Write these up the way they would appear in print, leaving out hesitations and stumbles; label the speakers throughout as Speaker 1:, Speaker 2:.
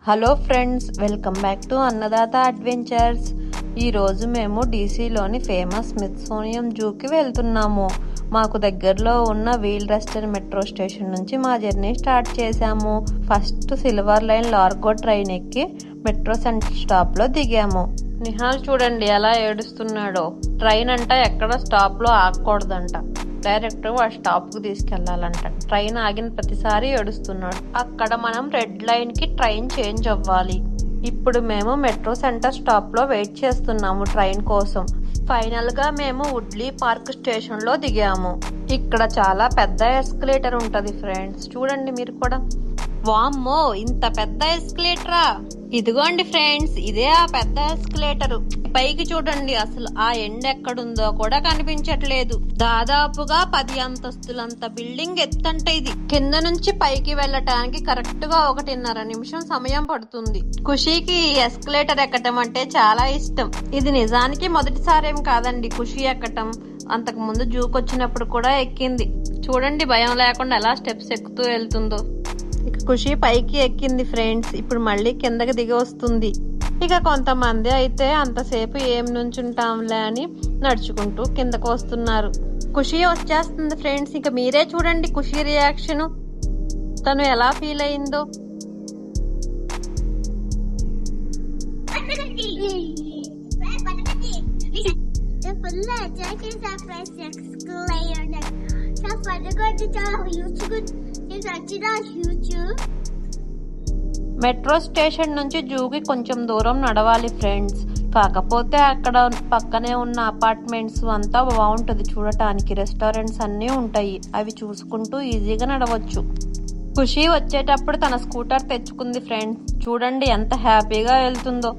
Speaker 1: Hello friends, welcome back to Annadata adventures. ఈరోజు మేము డీసీలోని famous స్మిథ్సోనియన్ జూకి వెళ్తున్నాము. మాకు దగ్గరలో ఉన్న వీల్ రెస్టర్ మెట్రో స్టేషన్ నుంచి మా జర్నీ స్టార్ట్ చేశాము. First silver line Largo train ఎక్కి మెట్రో సెంటర్ స్టాప్లో దిగాము. నిహాల్ చూడండి ఎలా ఏడుస్తున్నాడో. ట్రైన్ అంట ఎక్కడ స్టాప్లో ఆగకూడదంట, డైరెక్ట్ ఆ స్టాప్ కు తీసుకెళ్లాలంట. ట్రైన్ ఆగిన ప్రతిసారి ఏడుస్తున్నాడు. అక్కడ మనం రెడ్ లైన్ కి ట్రైన్ చేంజ్ అవ్వాలి. ఇప్పుడు మేము మెట్రో సెంటర్ స్టాప్ లో వెయిట్ చేస్తున్నాము ట్రైన్ కోసం. ఫైనల్ గా మేము వుడ్లీ పార్క్ స్టేషన్ లో దిగాము. ఇక్కడ చాలా పెద్ద ఎస్కలేటర్ ఉంటది ఫ్రెండ్స్, చూడండి మీరు కూడా. వామ్మో, ఇంత పెద్ద ఎస్కలేటరా! ఇదిగోండి ఫ్రెండ్స్, ఇదే ఆ పెద్ద ఎస్కలేటర్. పైకి చూడండి, అసలు ఆ ఎండ్ ఎక్కడుందో కూడా కనిపించట్లేదు. దాదాపుగా 10 అంతస్తులంత బిల్డింగ్ ఎత్తంట ఇది. కింద నుంచి పైకి వెళ్ళటానికి కరెక్ట్ గా 1.5 నిమిషం సమయం పడుతుంది. ఖుషీకి ఈ ఎస్కలేటర్ ఎక్కటం అంటే చాలా ఇష్టం. ఇది నిజానికి మొదటిసారేం కాదండి ఖుషీ ఎక్కటం. అంతకు ముందు జూకొచ్చినప్పుడు కూడా ఎక్కింది. చూడండి భయం లేకుండా ఎలా స్టెప్స్ ఎక్కుతూ వెళ్తుందో. ఇక ఖుషి పైకి ఎక్కింది ఫ్రెండ్స్, ఇప్పుడు మళ్ళీ కిందకి దిగి వస్తుంది. ఇక కొంతమంది అయితే అంతసేపు ఏం నుంచుంటాంలే అని నడుచుకుంటూ కిందకు వస్తున్నారు. ఖుషి వచ్చేస్తుంది ఫ్రెండ్స్. ఇక మీరే చూడండి ఖుషి రియాక్షన్, తను ఎలా ఫీల్ అయిందో. మెట్రో స్టేషన్ నుంచి జూకి కొంచెం దూరం నడవాలి ఫ్రెండ్స్. కాకపోతే అక్కడ పక్కనే ఉన్న అపార్ట్మెంట్స్ అంతా బాగుంటది చూడటానికి. రెస్టారెంట్స్ అన్నీ ఉంటాయి, అవి చూసుకుంటూ ఈజీగా నడవచ్చు. ఖుషి వచ్చేటప్పుడు తన స్కూటర్ తెచ్చుకుంది ఫ్రెండ్స్, చూడండి ఎంత హ్యాపీగా వెళ్తుందో.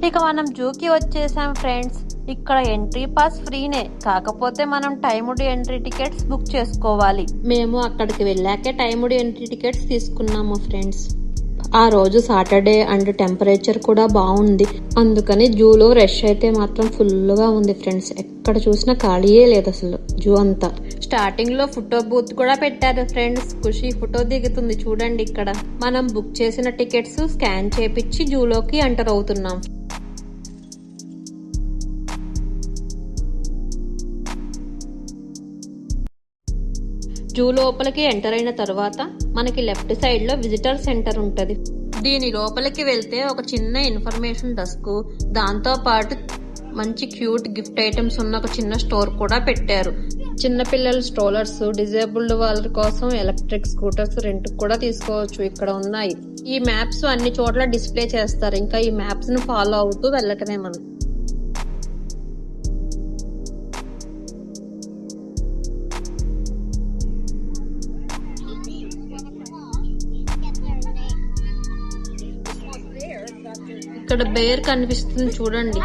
Speaker 1: ఇక మనం జూకి వచ్చేసాం ఫ్రెండ్స్. ఇక్కడ ఎంట్రీ పాస్ ఫ్రీనే, కాకపోతే మనం టైముడ్ ఎంట్రీ టికెట్స్ బుక్ చేసుకోవాలి. మేము అక్కడికి వెళ్ళాకే టైముడ్ ఎంట్రీ టికెట్స్ తీసుకున్నాము ఫ్రెండ్స్. ఆ రోజు సాటర్డే అండ్ టెంపరేచర్ కూడా బాగుంది, అందుకని జూలో రష్ అయితే మాత్రం ఫుల్ గా ఉంది ఫ్రెండ్స్. ఎక్కడ చూసినా ఖాళీయే లేదు అసలు జూ అంతా. స్టార్టింగ్ లో ఫోటో బూత్ కూడా పెట్టారు ఫ్రెండ్స్. ఖుషి ఫోటో దిగుతుంది చూడండి. ఇక్కడ మనం బుక్ చేసిన టికెట్స్ స్కాన్ చేపించి జూలోకి ఎంటర్ అవుతున్నాం. జూ లోపలికి ఎంటర్ అయిన తర్వాత మనకి లెఫ్ట్ సైడ్ లో విజిటర్ సెంటర్ ఉంటది. దీని లోపలికి వెళ్తే ఒక చిన్న ఇన్ఫర్మేషన్ డెస్క్, దాంతో పాటు మంచి క్యూట్ గిఫ్ట్ ఐటమ్స్ ఉన్న ఒక చిన్న స్టోర్ కూడా పెట్టారు. చిన్న పిల్లల స్ట్రోలర్స్, డిజేబుల్డ్ వాళ్ళ కోసం ఎలక్ట్రిక్ స్కూటర్స్ రెంట్ కూడా తీసుకోవచ్చు ఇక్కడ ఉన్నాయి. ఈ మ్యాప్స్ అన్ని చోట్ల డిస్ప్లే చేస్తారు. ఇంకా ఈ మ్యాప్స్ ను ఫాలో అవుతూ వెళ్ళటమే మనం. ఇక్కడ బేర్ కనిపిస్తుంది చూడండి.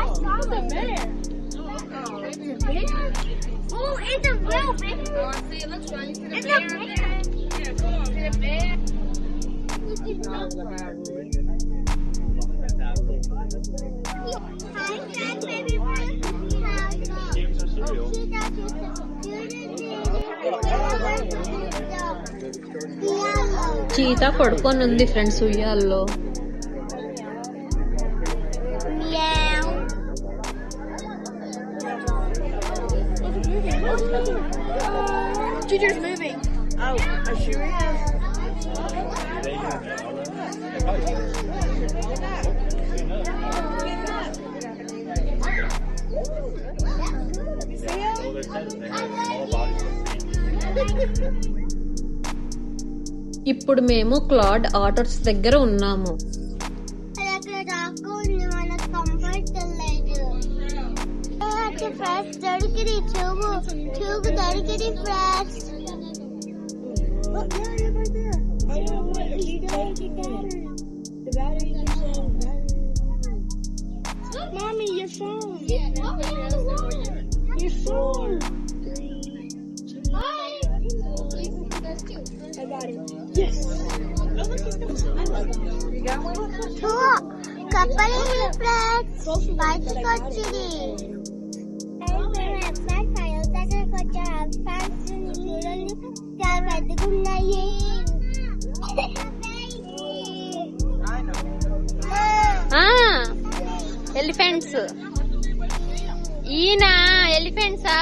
Speaker 1: చీతా పడుకొని ఉంది ఫ్రెండ్స్ ఉయ్యాల్లో.
Speaker 2: Teacher's moving. Oh, I sure is.
Speaker 1: ఇప్పుడు మేము క్లాడ్ ఆటోస్ దగ్గర ఉన్నాము.
Speaker 2: Mommy, your phone. Your phone. Yes. Oh, look at this. You got one?
Speaker 3: Couple reflex. Bicycle వచ్చింది. చాలా పెద్దగున్నాయి.
Speaker 1: ఎలిఫెంట్స్. ఈయన ఎలిఫెంట్సా?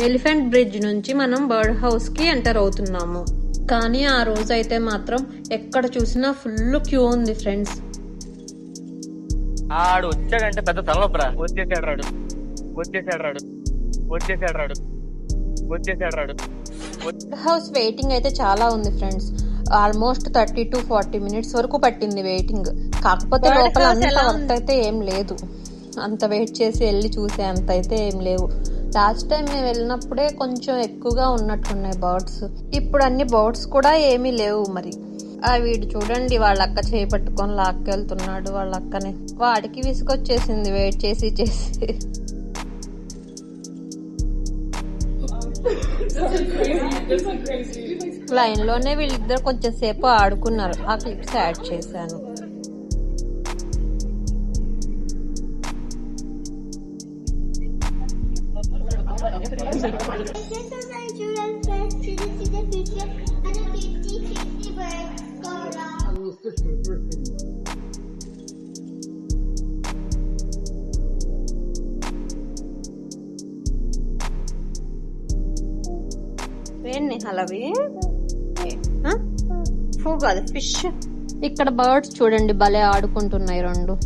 Speaker 1: ఎలిఫెంట్ బ్రిడ్జ్ నుంచి మనం బర్డ్ హౌస్ కి ఎంటర్ అవుతున్నాము. కానీ ఆ రోజు అయితే మాత్రం ఎక్కడ చూసినా ఫుల్ క్యూ ఉంది ఫ్రెండ్స్.
Speaker 4: ఆడు వచ్చాడంటే పెద్ద తలనొప్పరా. వచ్చేసాడు రాడు.
Speaker 1: బర్డ్ హౌస్ వెయిటింగ్ అయితే చాలా ఉంది ఫ్రెండ్స్. ఆల్మోస్ట్ 30 to 40 minutes వరకు పట్టింది వెయిటింగ్. కాకపోతే లోపల అంత వర్క్ అయితే ఏం లేదు. అంత వెయిట్ చేసి వెళ్ళి చూసే అంత అయితే ఏం లేవు. లాస్ట్ టైం మేము వెళ్ళినప్పుడే కొంచెం ఎక్కువగా ఉన్నట్టున్నాయి బర్డ్స్. ఇప్పుడు అన్ని బర్డ్స్ కూడా ఏమీ లేవు. మరి ఆ వీడు చూడండి, వాళ్ళ అక్క చేపట్టుకొని లాక్కెళ్తున్నాడు వాళ్ళ అక్కనే. వాడికి విసుగొచ్చేసింది వెయిట్ చేసి చేసి. లైన్ లోనే వీళ్ళిద్దరు కొంచెం సేపు ఆడుకున్నారు. ఆ క్లిప్స్ యాడ్ చేశాను. అవి కాదు ఫిష్. ఇక్కడ బర్డ్స్ చూడండి భలే ఆడుకుంటున్నాయి రెండు.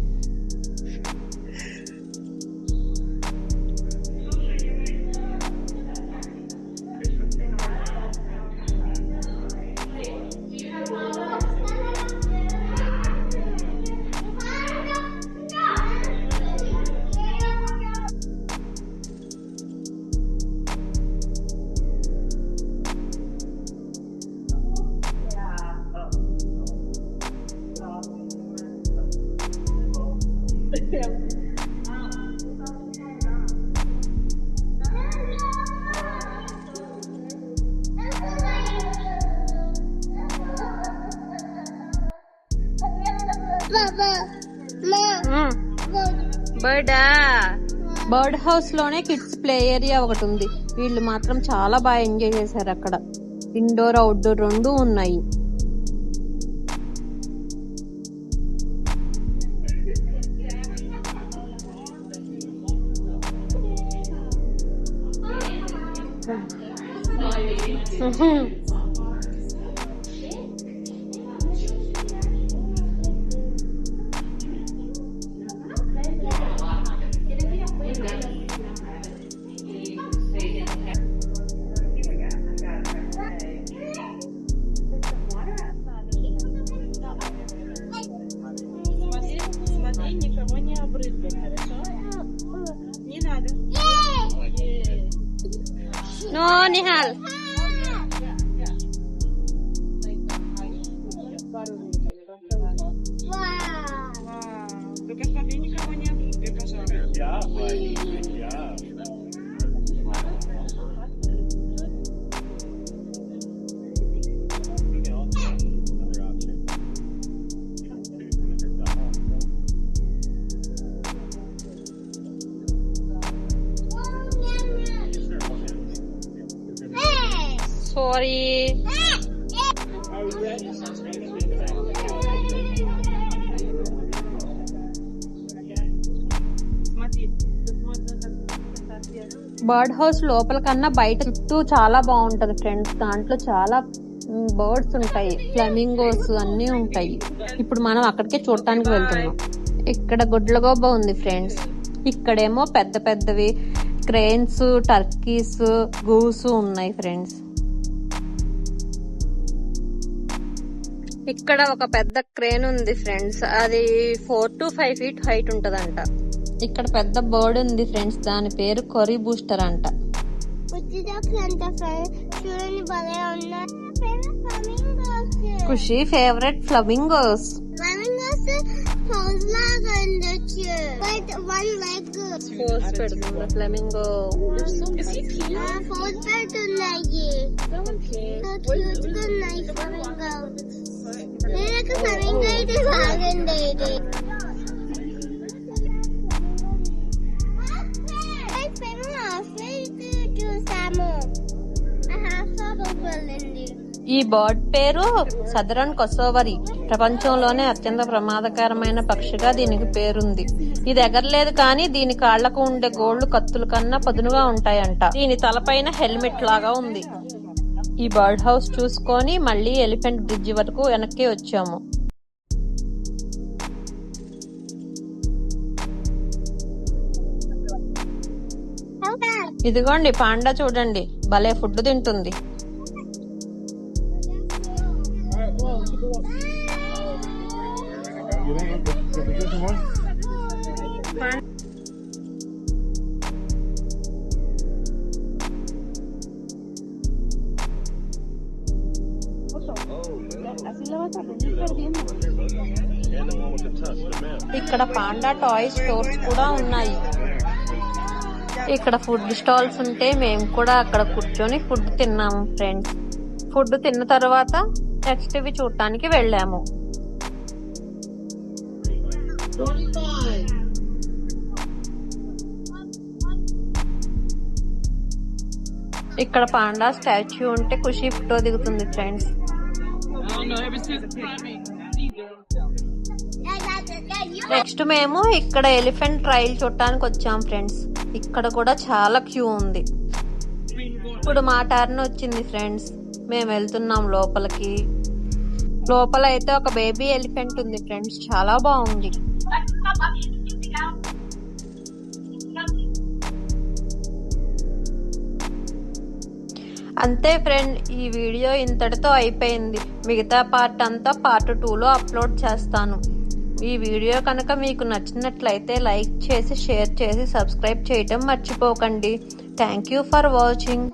Speaker 1: బర్డ్ హౌస్ లోనే కిడ్స్ ప్లే ఏరియా ఒకటి ఉంది. వీళ్ళు మాత్రం చాలా బాగా ఎంజాయ్ చేశారు. అక్కడ ఇండోర్ అవుట్డోర్ రెండు ఉన్నాయి.
Speaker 2: Никого не обрызгай, хорошо? Не надо.
Speaker 1: No, Nihal.
Speaker 2: Только смотри, никого не обрызгай, пожалуйста.
Speaker 1: Sorry. Bird house లోపల కన్నా బయట చుట్టూ చాలా బాగుంటది ఫ్రెండ్స్. దాంట్లో చాలా బర్డ్స్ ఉంటాయి, ఫ్లమింగోస్ అన్నీ ఉంటాయి. ఇప్పుడు మనం అక్కడికే చూడటానికి వెళ్తున్నాం. ఇక్కడ గుడ్లగోబ ఉంది ఫ్రెండ్స్. ఇక్కడేమో పెద్ద పెద్దవి క్రేన్స్, టర్కీస్, గూస్ ఉన్నాయి ఫ్రెండ్స్. ఇక్కడ ఒక పెద్ద క్రేన్ ఉంది ఫ్రెండ్స్, అది 4 to 5 feet హైట్ ఉంటదంట. ఇక్కడ పెద్ద బర్డ్ ఉంది ఫ్రెండ్స్, దాని పేరు కొరీ బూస్టర్ అంట. ఖుషి ఫేవరెట్ ఫ్లమింగోస్. ఫ్లమింగో
Speaker 3: అయితే బాగుంది. చూసాము.
Speaker 1: ఈ బర్డ్ పేరు సదరన్ కొసోవరి. ప్రపంచంలోనే అత్యంత ప్రమాదకరమైన పక్షిగా దీనికి పేరుంది. ఇది ఎగరలేదు కానీ దీని కాళ్లకు ఉండే గోళ్లు కత్తుల కన్నా పదునుగా ఉంటాయంట. దీని తలపైన హెల్మెట్ లాగా ఉంది. ఈ బర్డ్ హౌస్ చూసుకొని మళ్ళీ ఎలిఫెంట్ బ్రిడ్జ్ వరకు వెనక్కి వచ్చాము. ఇదిగోండి పాండా, చూడండి భలే ఫుడ్ తింటుంది. ఇక్కడ పాండా టాయ్ స్టోర్స్ కూడా ఉన్నాయి. ఇక్కడ ఫుడ్ స్టాల్స్ ఉంటే మేము కూడా అక్కడ కూర్చొని ఫుడ్ తిన్నాము ఫ్రెండ్స్. ఫుడ్ తిన్న తర్వాత నెక్స్ట్ ఇవి చూడటానికి వెళ్ళాము. ఇక్కడ పాండా స్టాచ్యూ ఉంటే ఖుషి ఫోటో దిగుతుంది ఫ్రెండ్స్. నెక్స్ట్ మేము ఇక్కడ ఎలిఫెంట్ ట్రైల్ చూడటానికి వచ్చాం ఫ్రెండ్స్. ఇక్కడ కూడా చాలా క్యూ ఉంది. ఇప్పుడు మా టర్న్ వచ్చింది ఫ్రెండ్స్, మేము వెళ్తున్నాం లోపలికి. లోపల అయితే ఒక బేబీ ఎలిఫెంట్ ఉంది ఫ్రెండ్స్, చాలా బాగుంది. అంతే ఫ్రెండ్, ఈ వీడియో ఇంతటితో అయిపోయింది. మిగతా పార్ట్ అంతా పార్ట్ 2లో అప్లోడ్ చేస్తాను. ఈ వీడియో కనుక మీకు నచ్చినట్లయితే లైక్ చేసి, షేర్ చేసి, సబ్స్క్రైబ్ చేయటం మర్చిపోకండి. Thank you for watching.